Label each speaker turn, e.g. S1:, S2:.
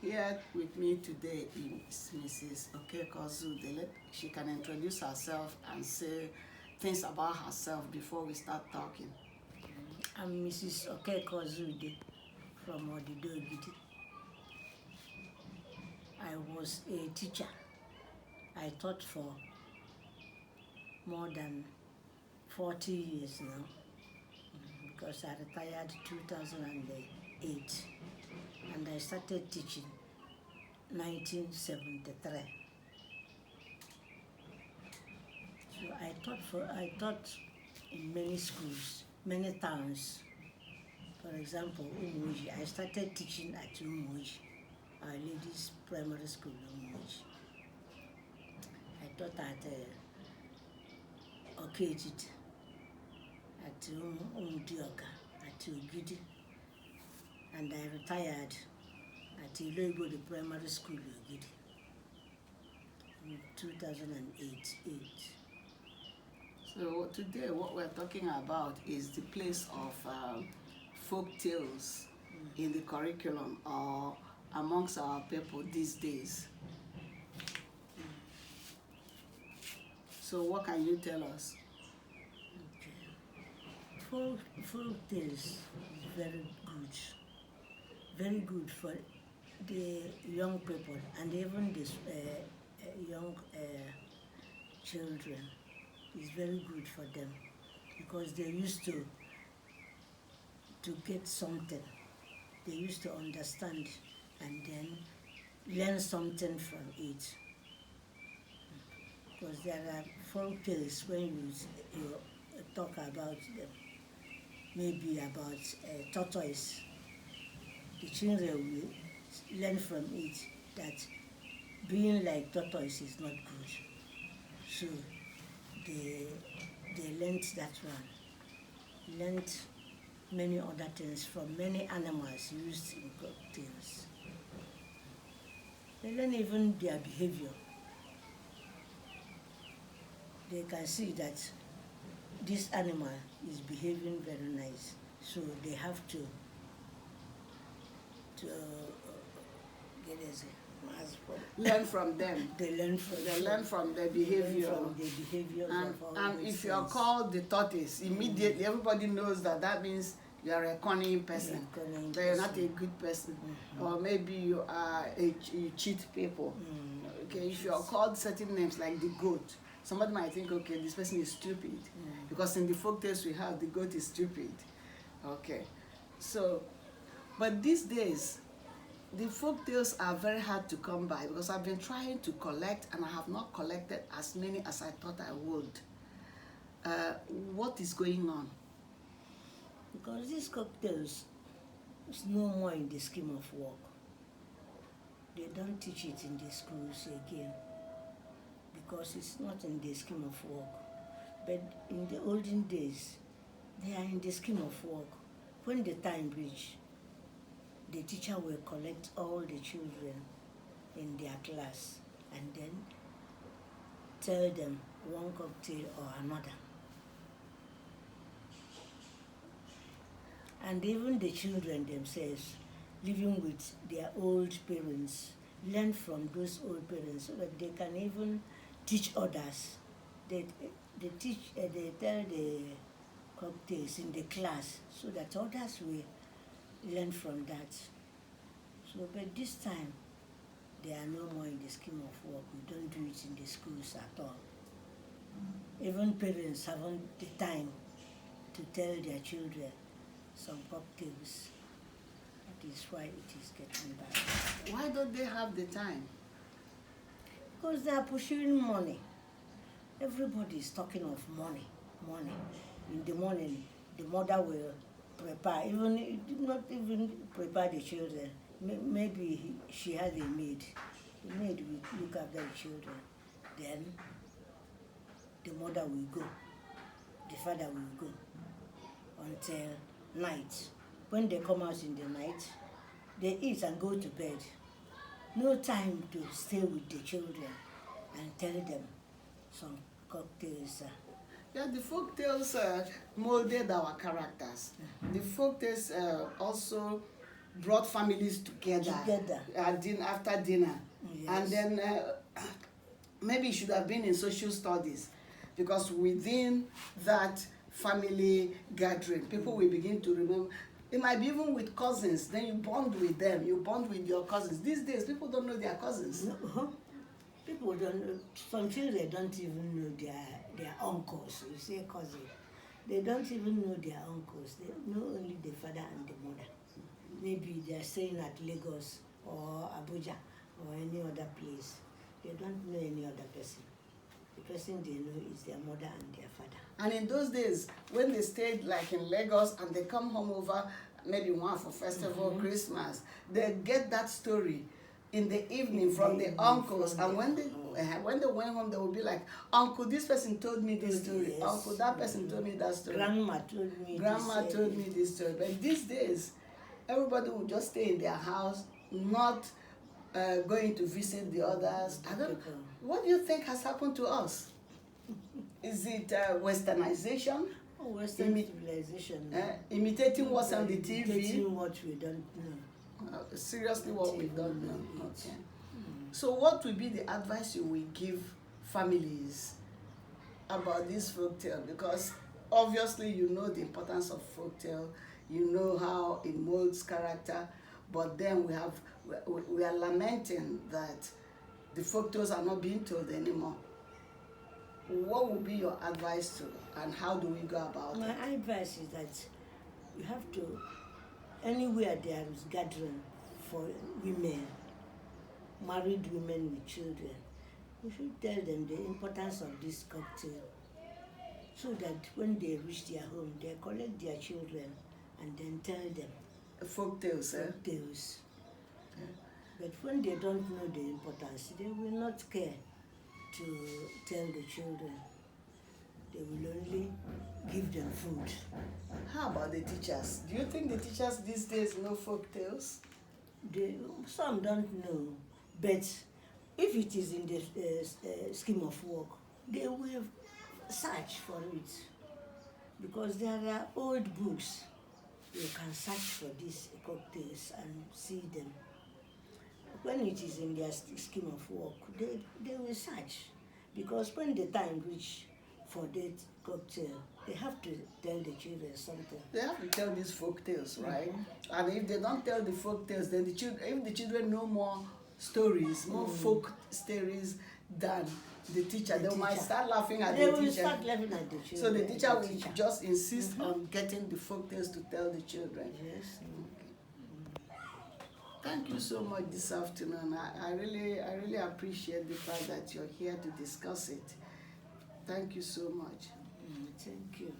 S1: Here with me today is Mrs. Okeke Ozoude. She can introduce herself and say things about herself before we start talking.
S2: I'm Mrs. Okeke Ozoude from Ogidi. I was a teacher. I taught for more than 40 years now because I retired 2008 and I started teaching 1973. So I taught in many schools, many towns. For example, Umuji. I started teaching at Umuji, Our Ladies Primary School, Umuji. I taught at Okeke, at Umudioka, at Ogidi, and I retired at the Primary School, Ogidi, in 2008.
S1: So today what we're talking about is the place of folk tales in the curriculum or amongst our people these days. So what can you tell us?
S2: Okay. Folk tales is very good for the young people and even the young children. It's very good for them because they used to get something. They used to understand and then learn something from it. Because there are folk tales when you talk about them, maybe about tortoise. The children will learn from it that being like tortoise is not good. So they learned that one. Learned many other things from many animals used in cocktails. They learn even their behavior. They can see that this animal is behaving very nice, so they have to
S1: Learn from them.
S2: They learn from
S1: their behavior. And if you are called the tortoise, immediately everybody knows that means you are a cunning person. You're not a good person. Or maybe you cheat people. Okay, if you are called certain names like the goat, somebody might think, okay, this person is stupid. Because in the folk tales we have, the goat is stupid. Okay, so, but these days, the folk tales are very hard to come by because I've been trying to collect and I have not collected as many as I thought I would. What is going on?
S2: Because these cocktails is no more in the scheme of work. They don't teach it in the schools again because it's not in the scheme of work. But in the olden days, they are in the scheme of work. When the time reach, the teacher will collect all the children in their class and then tell them one cocktail or another. And even the children themselves, living with their old parents, learn from those old parents so that they can even teach others. They tell the cocktails in the class so that others will learn from that. So, but this time, they are no more in the scheme of work. We don't do it in the schools at all. Even parents haven't the time to tell their children some cocktails. That is why it is getting bad.
S1: Why don't they have the time?
S2: Because they are pursuing money. Everybody is talking of money. In the morning, the mother will prepare, not even prepare the children. Maybe she has a maid. The maid will look after the children. Then the mother will go. The father will go until night. When they come out in the night, they eat and go to bed. No time to stay with the children and tell them some cocktails.
S1: Yeah, the folk tales molded our characters. The folk tales also brought families together. After dinner. Yes. And then maybe it should have been in social studies, because within that family gathering, people will begin to remember. It might be even with cousins. Then you bond with them. You bond with your cousins. These days, people don't know their cousins.
S2: No. People don't know. Some children don't even know their uncles. You say cousin. They don't even know their uncles. They know only the father and the mother. Maybe they are staying at Lagos or Abuja or any other place. They don't know any other person. The person they know is their mother and their father.
S1: And in those days, when they stayed like in Lagos and they come home over maybe one for festival, Christmas, they get that story in the evening from the uncles. And when they went home, they would be like, Uncle, this person told me this story. Yes. Uncle, that person told me that story.
S2: Grandma told me
S1: this story. But these days, everybody will just stay in their house, not going to visit the others. What do you think has happened to us? Is it westernization?
S2: Western civilization.
S1: Imitating what's on the TV?
S2: Imitating what we don't know.
S1: Seriously, what we don't know. Okay. So what would be the advice you will give families about this folktale? Because obviously you know the importance of folktale, you know how it molds character, but then we are lamenting that the folktales are not being told anymore. What would be your advice to, and how do we go about it?
S2: My advice is that you have to, anywhere there is gathering for women, married women with children, you should tell them the importance of this cocktail, so that when they reach their home, they collect their children and then tell them.
S1: Folktales, eh?
S2: Folktales. Okay. But when they don't know the importance, they will not care to tell the children. They will only give them food.
S1: How about the teachers? Do you think the teachers these days know folktales?
S2: Some don't know, but if it is in the scheme of work, they will search for it, because there are old books. You can search for these cocktails and see them. When it is in their scheme of work, they will search, because when the time reach for that cocktail, they have to tell the children something.
S1: They have to tell these folktales, right? And if they don't tell the folktales, then if the children know more stories, more folk stories than the teacher, they might start laughing at the teacher.
S2: They will start laughing at the children.
S1: So the teacher will just insist on getting the folktales to tell the children.
S2: Yes.
S1: Thank you so much this afternoon. I really appreciate the fact that you're here to discuss it. Thank you so much.
S2: Thank you.